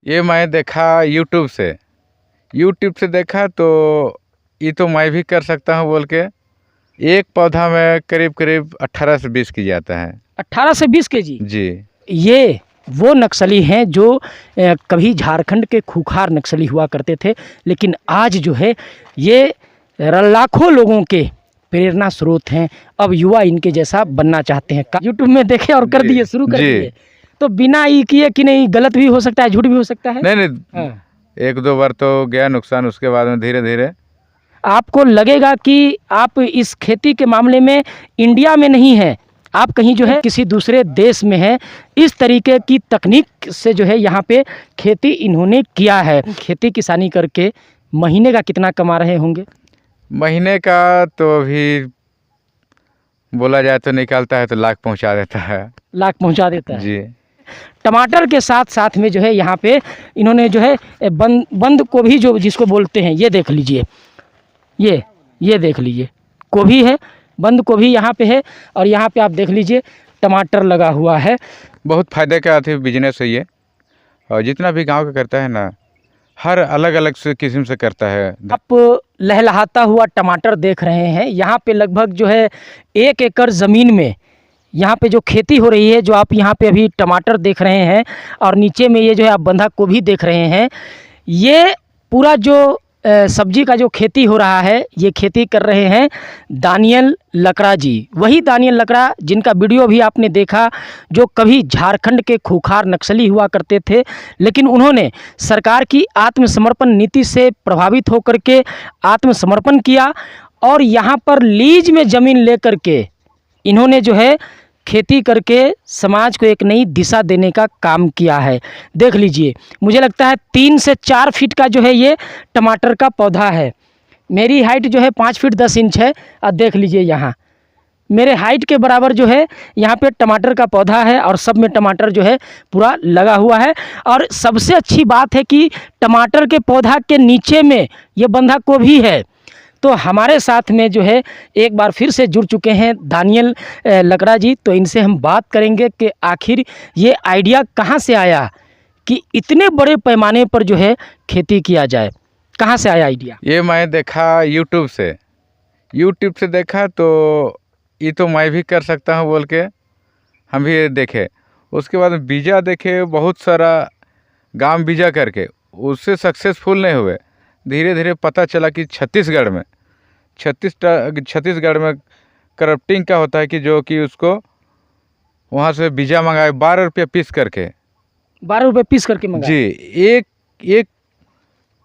ये मैं देखा यूट्यूब से देखा तो ये तो मैं भी कर सकता हूँ बोल के एक पौधा में करीब करीब 18 से 20 की जाता है। 18 से 20 केजी? जी। ये वो नक्सली हैं जो कभी झारखंड के खूंखार नक्सली हुआ करते थे, लेकिन आज जो है ये लाखों लोगों के प्रेरणा स्रोत हैं। अब युवा इनके जैसा बनना चाहते हैं। यूट्यूब में देखे और कर दिए, शुरू कर दिए। तो बिना ये किए कि नहीं, गलत भी हो सकता है, झूठ भी हो सकता है। नहीं हाँ। एक दो बार तो गया नुकसान, उसके बाद में धीरे धीरे आपको लगेगा कि आप इस खेती के मामले में इंडिया में नहीं हैं, आप कहीं जो है किसी दूसरे देश में हैं। इस तरीके की तकनीक से जो है यहाँ पे खेती इन्होंने किया है। खेती किसानी करके महीने का कितना कमा रहे होंगे? महीने का तो अभी बोला जाए तो निकालता है तो लाख पहुंचा देता है। लाख पहुंचा देता है जी। टमाटर के साथ साथ में जो है यहाँ पे इन्होंने जो है बंद गोभी जो जिसको बोलते हैं, ये देख लीजिए, ये देख लीजिए गोभी है, बंद गोभी यहाँ पे है। और यहाँ पे आप देख लीजिए टमाटर लगा हुआ है। बहुत फायदे का बिजनेस है ये, और जितना भी गांव का करता है ना, हर अलग अलग से किस्म से करता है। आप लहलहाता हुआ टमाटर देख रहे हैं। यहाँ पे लगभग जो है 1 एकड़ ज़मीन में यहाँ पे जो खेती हो रही है, जो आप यहाँ पे अभी टमाटर देख रहे हैं और नीचे में ये जो है आप बंधा गोभी देख रहे हैं, ये पूरा जो सब्जी का जो खेती हो रहा है, ये खेती कर रहे हैं दानियल लकड़ा जी। वही दानियल लकड़ा जिनका वीडियो भी आपने देखा, जो कभी झारखंड के खूंखार नक्सली हुआ करते थे, लेकिन उन्होंने सरकार की आत्मसमर्पण नीति से प्रभावित होकर के आत्मसमर्पण किया और यहाँ पर लीज में ज़मीन लेकर के इन्होंने जो है खेती करके समाज को एक नई दिशा देने का काम किया है। देख लीजिए, मुझे लगता है 3 से 4 फीट का जो है ये टमाटर का पौधा है। मेरी हाइट जो है 5 फीट 10 इंच है। और देख लीजिए यहाँ मेरे हाइट के बराबर जो है यहाँ पे टमाटर का पौधा है और सब में टमाटर जो है पूरा लगा हुआ है। और सबसे अच्छी बात है कि टमाटर के पौधा के नीचे में ये बंधा गोभी है। तो हमारे साथ में जो है एक बार फिर से जुड़ चुके हैं दानियल लकड़ा जी। तो इनसे हम बात करेंगे कि आखिर ये आइडिया कहाँ से आया कि इतने बड़े पैमाने पर जो है खेती किया जाए, कहाँ से आया आइडिया? ये मैं देखा यूट्यूब से देखा तो ये तो मैं भी कर सकता हूँ बोल के हम भी देखे। उसके बाद बीजा देखे, बहुत सारा गांव बीजा करके, उससे सक्सेसफुल नहीं हुए। धीरे धीरे पता चला कि छत्तीसगढ़ में क्रफ्टिंग का होता है कि जो कि उसको वहाँ से बीजा मंगाए 12 रुपये पीस करके। 12 रुपये पीस करके मंगाए? जी। एक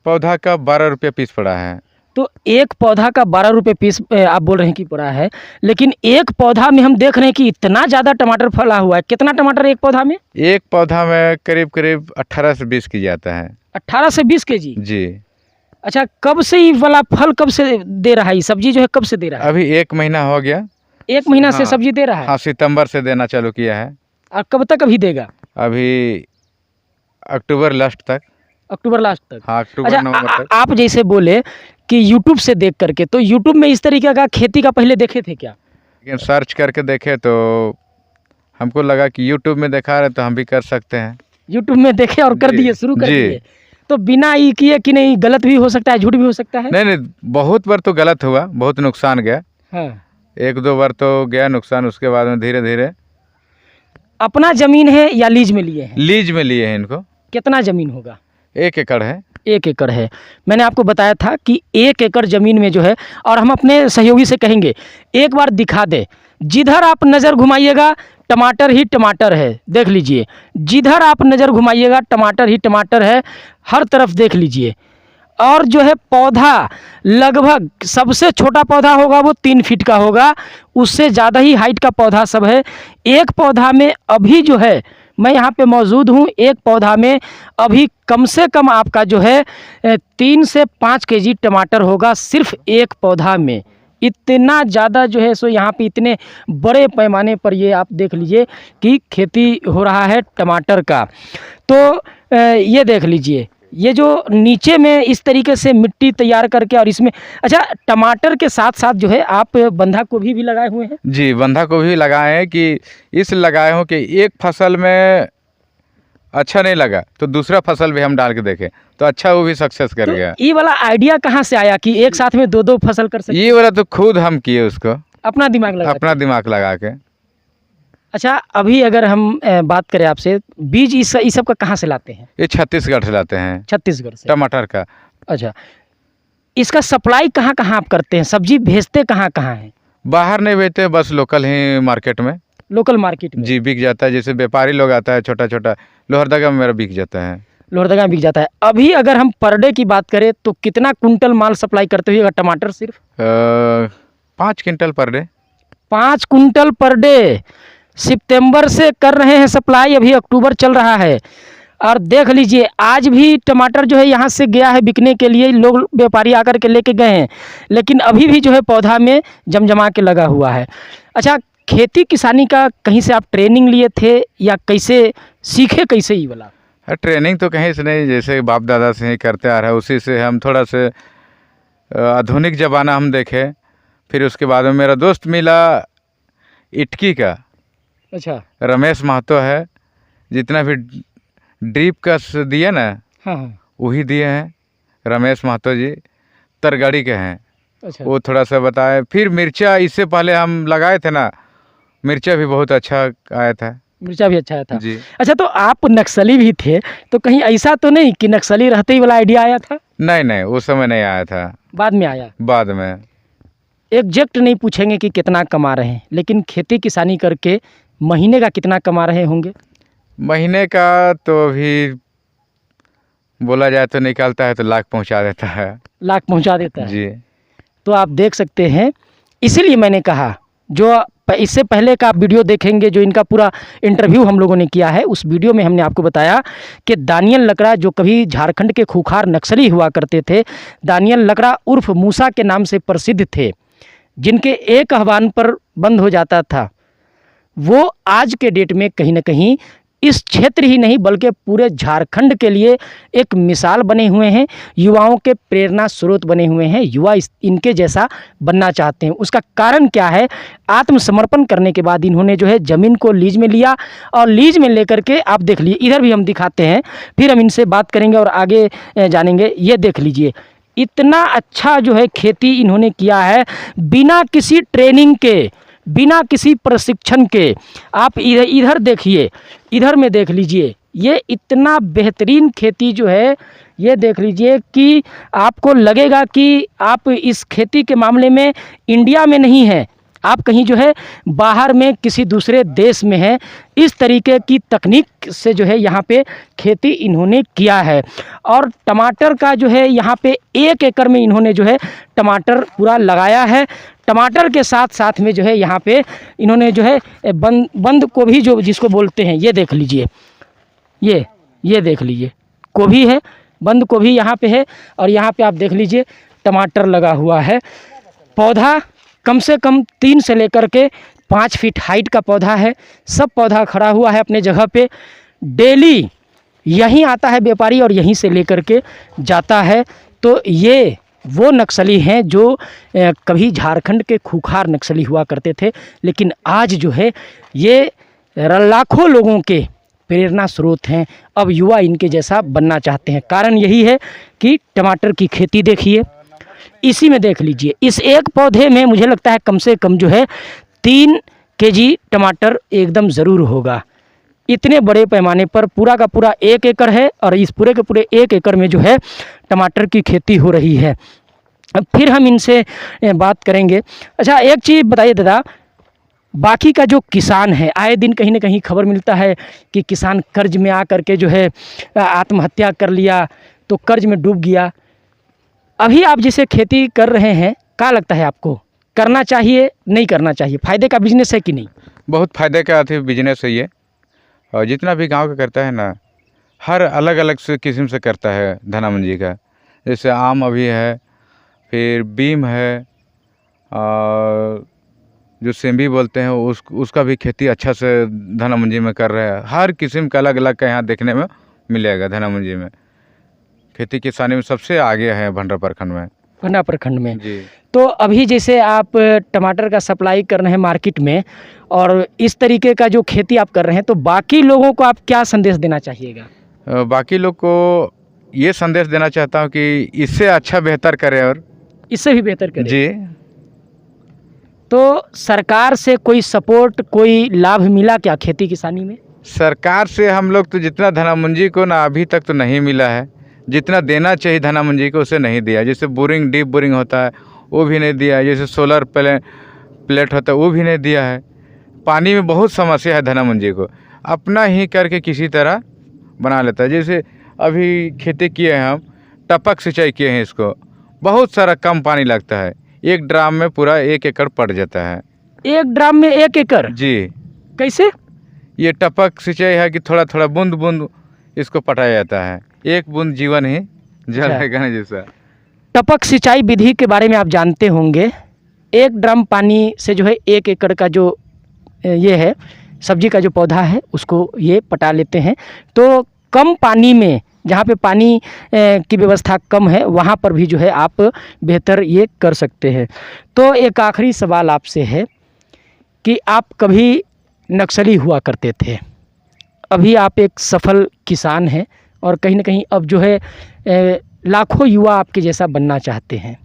पौधा का 12 रुपये पीस पड़ा है। तो एक पौधा का 12 रुपये पीस आप बोल रहे हैं कि पड़ा है, लेकिन एक पौधा में हम देख रहे हैं कि इतना ज़्यादा टमाटर फला हुआ है। कितना टमाटर एक पौधा में? एक पौधा में करीब करीब 18 से 20 की जाता है। 18 से 20 केजी? जी। अच्छा, कब से ये वाला फल कब से दे रहा है? ये सब्जी जो है कब से दे रहा है? अभी 1 महीना हो गया। 1 महीना हाँ, से सब्जी दे रहा है? हाँ, सितंबर से देना चालू किया है। और कब तक अभी देगा? अभी अक्टूबर लास्ट तक। अक्टूबर लास्ट तक? हाँ, अक्टूबर अच्छा, नवंबर तक। आप जैसे बोले कि यूट्यूब से देख करके, तो यूट्यूब में इस तरीके का खेती का पहले देखे थे क्या? लेकिन सर्च करके देखे तो हमको लगा कि यूट्यूब में दिखा रहे तो हम भी कर सकते हैं। यूट्यूब में देखे और कर दिए, शुरू कर दिए। तो बिना ये किए कि नहीं, गलत भी हो सकता है, झूठ भी हो सकता है। नहीं, बहुत बार तो गलत हुआ, बहुत नुकसान गया। हाँ। 1-2 बार तो गया नुकसान, उसके बाद में धीरे धीरे। अपना जमीन है या लीज में लिए हैं? लीज में लिए हैं इनको। कितना जमीन होगा? 1 एकड़ है। 1 एकड़ है। मैंने आपको बताया था कि 1 एकड़ ज़मीन में जो है, और हम अपने सहयोगी से कहेंगे एक बार दिखा दे, जिधर आप नज़र घुमाइएगा टमाटर ही टमाटर है। देख लीजिए, जिधर आप नज़र घुमाइएगा टमाटर ही टमाटर है, हर तरफ देख लीजिए। और जो है पौधा लगभग सबसे छोटा पौधा होगा वो 3 फीट का होगा, उससे ज़्यादा ही हाइट का पौधा सब है। एक पौधा में अभी जो है, मैं यहाँ पे मौजूद हूँ, एक पौधा में अभी कम से कम आपका जो है 3 से 5 केजी टमाटर होगा सिर्फ एक पौधा में। इतना ज़्यादा जो है सो यहाँ पे इतने बड़े पैमाने पर ये आप देख लीजिए कि खेती हो रहा है टमाटर का। तो ये देख लीजिए, ये जो नीचे में इस तरीके से मिट्टी तैयार करके, और इसमें अच्छा टमाटर के साथ साथ जो है आप बंधा गोभी भी लगाए हुए हैं? जी, बंधा गोभी लगाए हैं कि इस लगाए हो कि एक फसल में अच्छा नहीं लगा तो दूसरा फसल भी हम डाल के देखे तो अच्छा वो भी सक्सेस कर तो गया। ये वाला आइडिया कहाँ से आया कि एक साथ में दो दो फसल कर सकते? ये वाला तो खुद हम किए उसको, अपना दिमाग लगा अपना दिमाग लगा के। अच्छा, अभी अगर हम बात करें आपसे, बीज इस सब का कहाँ से लाते हैं? ये छत्तीसगढ़ से लाते हैं, छत्तीसगढ़ से। टमाटर का। अच्छा, इसका सप्लाई कहाँ कहाँ आप करते हैं? सब्जी भेजते कहाँ कहाँ हैं? बाहर नहीं बेचते, बस लोकल ही मार्केट में। लोकल मार्केट में जी बिक जाता है, जैसे व्यापारी लोग आता है छोटा छोटा, लोहरदगा में मेरा बिक जाता है। लोहरदगा में बिक जाता है। अभी अगर हम पर डे की बात करें तो कितना कुंटल माल सप्लाई करते हुए टमाटर? सिर्फ 5 quintal per day. 5 quintal per day सितंबर से कर रहे हैं सप्लाई, अभी अक्टूबर चल रहा है। और देख लीजिए आज भी टमाटर जो है यहाँ से गया है बिकने के लिए, लोग व्यापारी आकर के लेके गए हैं, लेकिन अभी भी जो है पौधा में जमजमा के लगा हुआ है। अच्छा, खेती किसानी का कहीं से आप ट्रेनिंग लिए थे या कैसे सीखे, कैसे ये वाला? ट्रेनिंग तो कहीं से नहीं, जैसे बाप दादा से ही करते आ रहा है, उसी से हम थोड़ा से आधुनिक ज़माना हम देखे। फिर उसके बाद में मेरा दोस्त मिला इटकी का, अच्छा, रमेश महतो है, जितना भी ड्रिप का दिए ना, हाँ हाँ, वही दिए हैं रमेश महतो जी, तरगाड़ी के हैं। अच्छा, वो थोड़ा सा बताए। फिर मिर्चा इससे पहले हम लगाए थे ना, मिर्चा भी बहुत अच्छा आया था। मिर्चा भी अच्छा आया था जी। अच्छा, तो आप नक्सली भी थे, तो कहीं ऐसा तो नहीं कि नक्सली रहते ही वाला आइडिया आया था? नहीं नहीं, उस समय नहीं आया था, बाद में आया। बाद में। एग्जैक्ट नहीं पूछेंगे कि कितना कमा रहे हैं, लेकिन खेती किसानी करके महीने का कितना कमा रहे होंगे? महीने का तो अभी बोला जाए तो निकालता है तो लाख पहुंचा देता है। लाख पहुंचा देता है। जी। तो आप देख सकते हैं, इसीलिए मैंने कहा, जो इससे पहले का आप वीडियो देखेंगे, जो इनका पूरा इंटरव्यू हम लोगों ने किया है, उस वीडियो में हमने आपको बताया कि दानियल लकड़ा जो कभी झारखंड के खूंखार नक्सली हुआ करते थे, दानियल लकड़ा उर्फ मूसा के नाम से प्रसिद्ध थे, जिनके एक आह्वान पर बंद हो जाता था, वो आज के डेट में कहीं ना कहीं इस क्षेत्र ही नहीं बल्कि पूरे झारखंड के लिए एक मिसाल बने हुए हैं, युवाओं के प्रेरणा स्रोत बने हुए हैं। युवा इनके जैसा बनना चाहते हैं। उसका कारण क्या है? आत्मसमर्पण करने के बाद इन्होंने जो है ज़मीन को लीज में लिया, और लीज में लेकर के आप देख लीजिए, इधर भी हम दिखाते हैं, फिर हम इनसे बात करेंगे और आगे जानेंगे। ये देख लीजिए, इतना अच्छा जो है खेती इन्होंने किया है बिना किसी ट्रेनिंग के, बिना किसी प्रशिक्षण के। आप इधर देखिए, इधर में देख लीजिए, ये इतना बेहतरीन खेती जो है, ये देख लीजिए कि आपको लगेगा कि आप इस खेती के मामले में इंडिया में नहीं हैं, आप कहीं जो है बाहर में किसी दूसरे देश में हैं। इस तरीके की तकनीक से जो है यहाँ पे खेती इन्होंने किया है। और टमाटर का जो है यहाँ पे 1 एकड़ में इन्होंने जो है टमाटर पूरा लगाया है। टमाटर के साथ साथ में जो है यहाँ पे इन्होंने जो है बंद गोभी जो जिसको बोलते हैं, ये देख लीजिए, ये देख लीजिए, गोभी है, बंद गोभी यहाँ पे है। और यहाँ पे आप देख लीजिए टमाटर लगा हुआ है। पौधा कम से कम 3 से लेकर के 5 फीट हाइट का पौधा है। सब पौधा खड़ा हुआ है अपने जगह पे। डेली यहीं आता है व्यापारी और यहीं से लेकर के जाता है। तो ये वो नक्सली हैं जो कभी झारखंड के खूंखार नक्सली हुआ करते थे, लेकिन आज जो है ये लाखों लोगों के प्रेरणा स्रोत हैं। अब युवा इनके जैसा बनना चाहते हैं। कारण यही है कि टमाटर की खेती देखिए, इसी में देख लीजिए, इस एक पौधे में मुझे लगता है कम से कम जो है 3 केजी टमाटर एकदम ज़रूर होगा। इतने बड़े पैमाने पर पूरा का पूरा 1 एकड़ है, और इस पूरे के पूरे 1 एकड़ में जो है टमाटर की खेती हो रही है। अब फिर हम इनसे बात करेंगे। अच्छा, एक चीज़ बताइए दादा, बाकी का जो किसान है, आए दिन कहीं ना कहीं खबर मिलता है कि किसान कर्ज में आ करके जो है आत्महत्या कर लिया, तो कर्ज में डूब गया। अभी आप जिसे खेती कर रहे हैं, क्या लगता है आपको, करना चाहिए नहीं करना चाहिए? फ़ायदे का बिजनेस है कि नहीं? बहुत फ़ायदे का बिजनेस है ये। और जितना भी गांव का करता है ना, हर अलग अलग से किस्म से करता है धनामंजी का। जैसे आम अभी है, फिर बीम है, और जो सेम्बी बोलते हैं उसका भी खेती अच्छा से धनामंजी में कर रहे हैं। हर किस्म का अलग अलग का यहाँ देखने में मिलेगा। धनामंजी में खेती किसानी में सबसे आगे है भंडारा प्रखंड में। पन्ना प्रखंड में। जी। तो अभी जैसे आप टमाटर का सप्लाई कर रहे हैं मार्केट में और इस तरीके का जो खेती आप कर रहे हैं, तो बाकी लोगों को आप क्या संदेश देना चाहिएगा? बाकी लोग को ये संदेश देना चाहता हूँ कि इससे अच्छा बेहतर करें और इससे भी बेहतर करें। जी। तो सरकार से कोई सपोर्ट, कोई लाभ मिला क्या खेती किसानी में? सरकार से हम लोग तो जितना धनामुंजी को ना अभी तक तो नहीं मिला है, जितना देना चाहिए धनामुंजी को उसे नहीं दिया। जैसे बोरिंग, डीप बोरिंग होता है वो भी नहीं दिया है, जैसे सोलर प्लेट होता है वो भी नहीं दिया है। पानी में बहुत समस्या है धनामुंजी को, अपना ही करके किसी तरह बना लेता है। जैसे अभी खेती किए हैं हम, टपक सिंचाई किए हैं, इसको बहुत सारा कम पानी लगता है, एक ड्राम में पूरा 1 एकड़ पड़ जाता है। एक ड्राम में 1 एकड़? जी। कैसे? ये टपक सिंचाई है कि थोड़ा थोड़ा बूंद बूंद इसको पटाया जाता है, एक बूंद जीवन ही जल है कहने जैसा। टपक सिंचाई विधि के बारे में आप जानते होंगे। एक ड्रम पानी से जो है 1 एकड़ का जो ये है सब्जी का जो पौधा है उसको ये पटा लेते हैं। तो कम पानी में, जहाँ पे पानी की व्यवस्था कम है, वहाँ पर भी जो है आप बेहतर ये कर सकते हैं। तो एक आखिरी सवाल आपसे है कि आप कभी नक्सली हुआ करते थे, अभी आप एक सफल किसान हैं और कहीं ना कहीं अब जो है लाखों युवा आपके जैसा बनना चाहते हैं।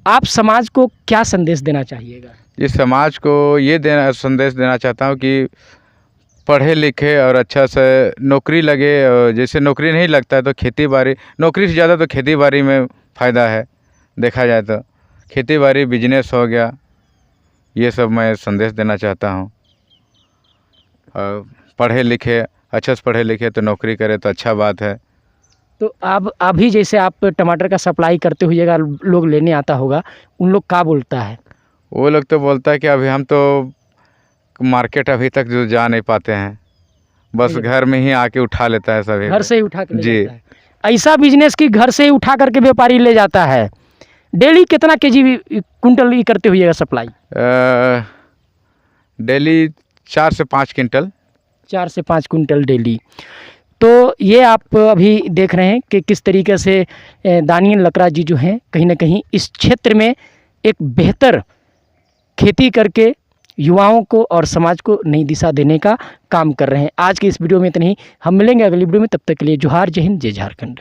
आप समाज को क्या संदेश देना चाहिएगा? इस समाज को ये संदेश देना चाहता हूँ कि पढ़े लिखे और अच्छा से नौकरी लगे, और जैसे नौकरी नहीं लगता है तो खेती बाड़ी, नौकरी से ज़्यादा तो खेती बाड़ी में फ़ायदा है, देखा जाए तो खेती बाड़ी बिजनेस हो गया, ये सब मैं संदेश देना चाहता हूँ। और पढ़े लिखे, अच्छा से पढ़े लिखे तो नौकरी करे तो अच्छा बात है। तो आप अभी जैसे आप टमाटर का सप्लाई करते होइएगा, लोग लेने आता होगा, उन लोग क्या बोलता है? वो लोग तो बोलता है कि अभी हम तो मार्केट अभी तक जो जा नहीं पाते हैं, बस घर में ही आके उठा लेता है सभी, घर से ही उठा के ले जी। जाता है। ऐसा बिजनेस कि घर से ही उठा करके व्यापारी ले जाता है। डेली कितना केजी कुंटल ही करते होइएगा सप्लाई? डेली 4 से 5 क्विंटल। 4 से 5 कुंटल डेली। तो ये आप अभी देख रहे हैं कि किस तरीके से दानियल लकड़ा जी जो हैं कहीं ना कहीं इस क्षेत्र में एक बेहतर खेती करके युवाओं को और समाज को नई दिशा देने का काम कर रहे हैं। आज की इस वीडियो में इतना ही, हम मिलेंगे अगली वीडियो में, तब तक के लिए जोहार, जय हिंद, जय झारखंड।